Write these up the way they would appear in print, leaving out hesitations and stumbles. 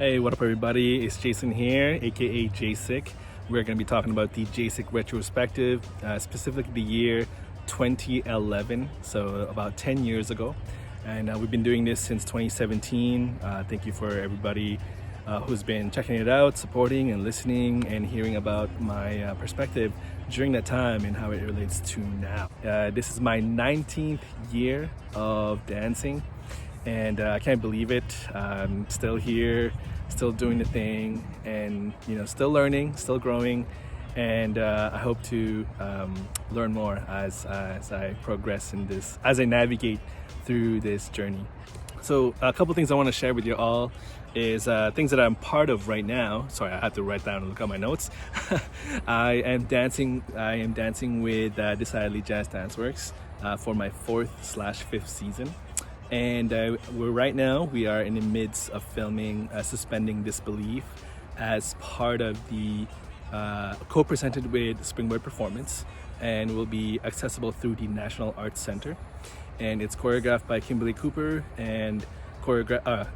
Hey, what up everybody? It's Jason here, aka J-SIK. We're going to be talking about the J-SIK Retrospective, specifically the year 2011, so about 10 years ago. And we've been doing this since 2017. Thank you for everybody who's been checking it out, supporting and listening and hearing about my perspective during that time and how it relates to now. This is my 19th year of dancing. And I can't believe it. I'm still here, still doing the thing, and still learning, still growing. And I hope to learn more as I progress in this, as I navigate through this journey. So a couple things I want to share with you all is things that I'm part of right now. Sorry, I have to write down and look at my notes. I am dancing with Decidedly Jazz Dance Works for my 4th/5th season. And right now we are in the midst of filming Suspending Disbelief as part of the co-presented with Springboard Performance, and will be accessible through the National Arts Center. And it's choreographed by Kimberly Cooper and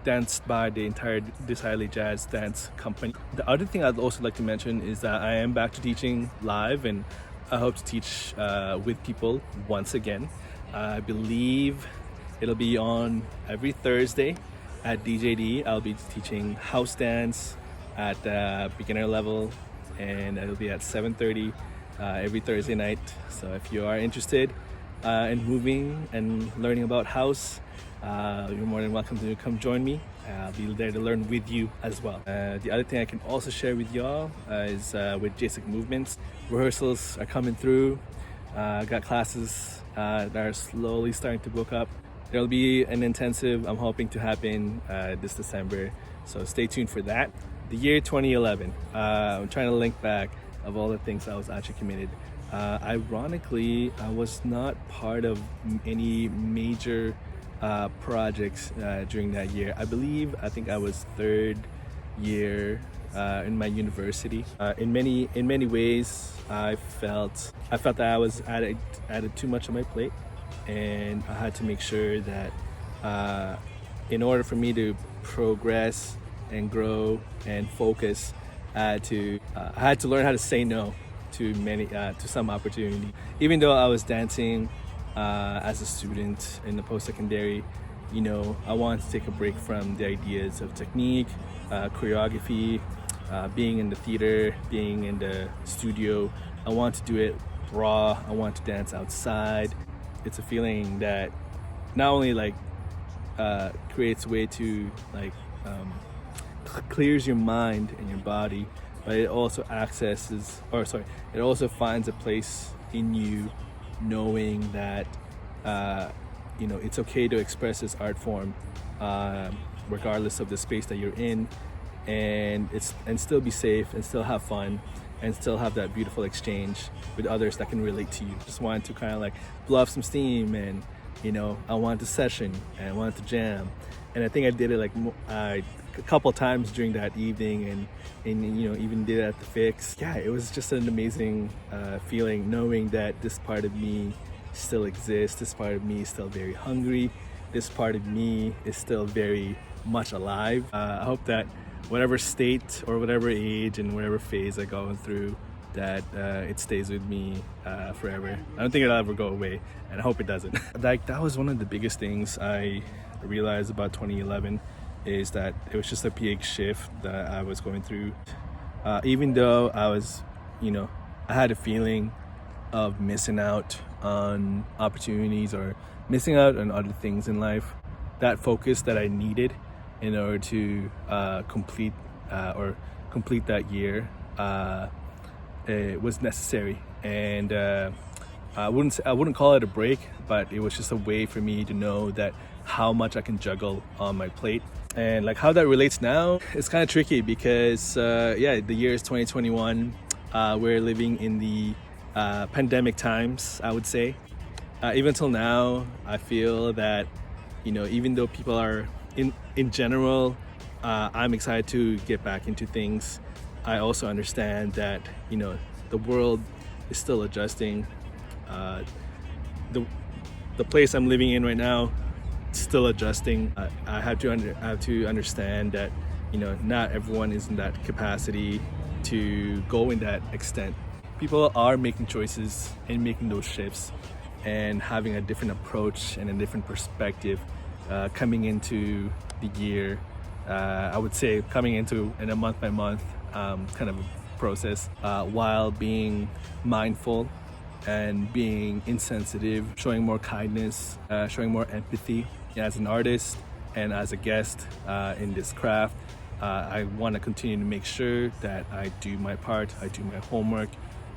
danced by the entire Decidedly Jazz Dance Company. The other thing I'd also like to mention is that I am back to teaching live, and I hope to teach with people once again. I believe it'll be on every Thursday at DJD. I'll be teaching house dance at beginner level, and it'll be at 7:30 every Thursday night. So if you are interested in moving and learning about house, you're more than welcome to come join me. I'll be there to learn with you as well. The other thing I can also share with y'all is with J-SIK Movements. Rehearsals are coming through. Got classes that are slowly starting to book up. There'll be an intensive I'm hoping to happen this December, so stay tuned for that. The year 2011, I'm trying to link back of all the things I was actually committed. Ironically, I was not part of any major projects during that year. I think I was 3rd year in my university. In many ways, I felt that I was added too much on my plate. And I had to make sure that in order for me to progress and grow and focus, I had to learn how to say no to some opportunity. Even though I was dancing as a student in the post-secondary, I wanted to take a break from the ideas of technique, choreography, being in the theater, being in the studio. I want to do it raw. I want to dance outside. It's a feeling that not only creates way to clears your mind and your body, but it also it also finds a place in you, knowing that it's okay to express this art form regardless of the space that you're in, and still be safe and still have fun and still have that beautiful exchange with others that can relate to you. Just wanted to kind of blow off some steam, and I wanted to session and I wanted to jam, and I think I did it a couple times during that evening, and even did it at the Fix. Yeah, it was just an amazing feeling, knowing that this part of me still exists. This part of me is still very hungry. This part of me is still very much alive. I hope that whatever state or whatever age and whatever phase I go through, that it stays with me forever. I don't think it'll ever go away, and I hope it doesn't. That was one of the biggest things I realized about 2011, is that it was just a big shift that I was going through. Even though I was, I had a feeling of missing out on opportunities or missing out on other things in life, that focus that I needed in order to complete that year, it was necessary. And I wouldn't call it a break, but it was just a way for me to know that how much I can juggle on my plate. And how that relates now, it's kind of tricky because the year is 2021. We're living in the pandemic times, I would say. Even till now, I feel that even though people are in general, I'm excited to get back into things. I also understand that the world is still adjusting. The place I'm living in right now, still adjusting. I have to understand that not everyone is in that capacity to go in that extent. People are making choices and making those shifts and having a different approach and a different perspective coming into the year. I would say coming into in a month by month kind of process while being mindful and being insensitive, showing more kindness, showing more empathy. As an artist and as a guest in this craft, I want to continue to make sure that I do my part, I do my homework,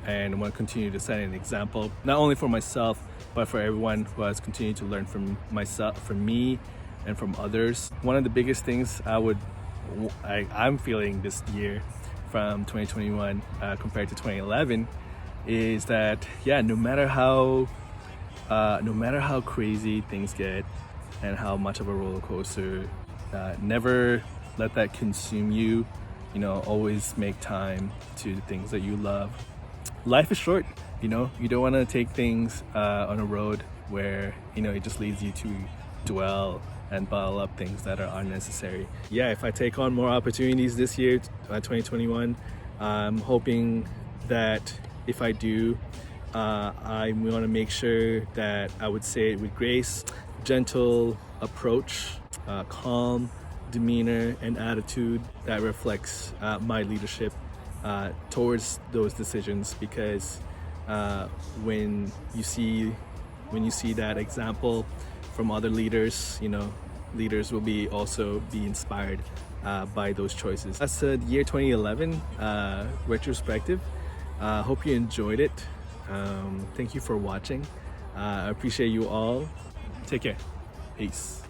and I want to continue to set an example, not only for myself, but for everyone who has continued to learn from myself, from me, and from others. One of the biggest things I'm feeling this year from 2021 compared to 2011 is that no matter how crazy things get and how much of a roller coaster, never let that consume you. Always make time to the things that you love. Life is short. You don't want to take things on a road where it just leads you to dwell and bottle up things that are unnecessary. If I take on more opportunities this year, 2021, I'm hoping that if I do, I want to make sure that I would say it with grace, gentle approach, calm demeanor and attitude that reflects my leadership towards those decisions, because when you see that example from other leaders, leaders will also be inspired by those choices. That's the year 2011 retrospective. Hope you enjoyed it. Thank you for watching. I appreciate you all. Take care. Peace.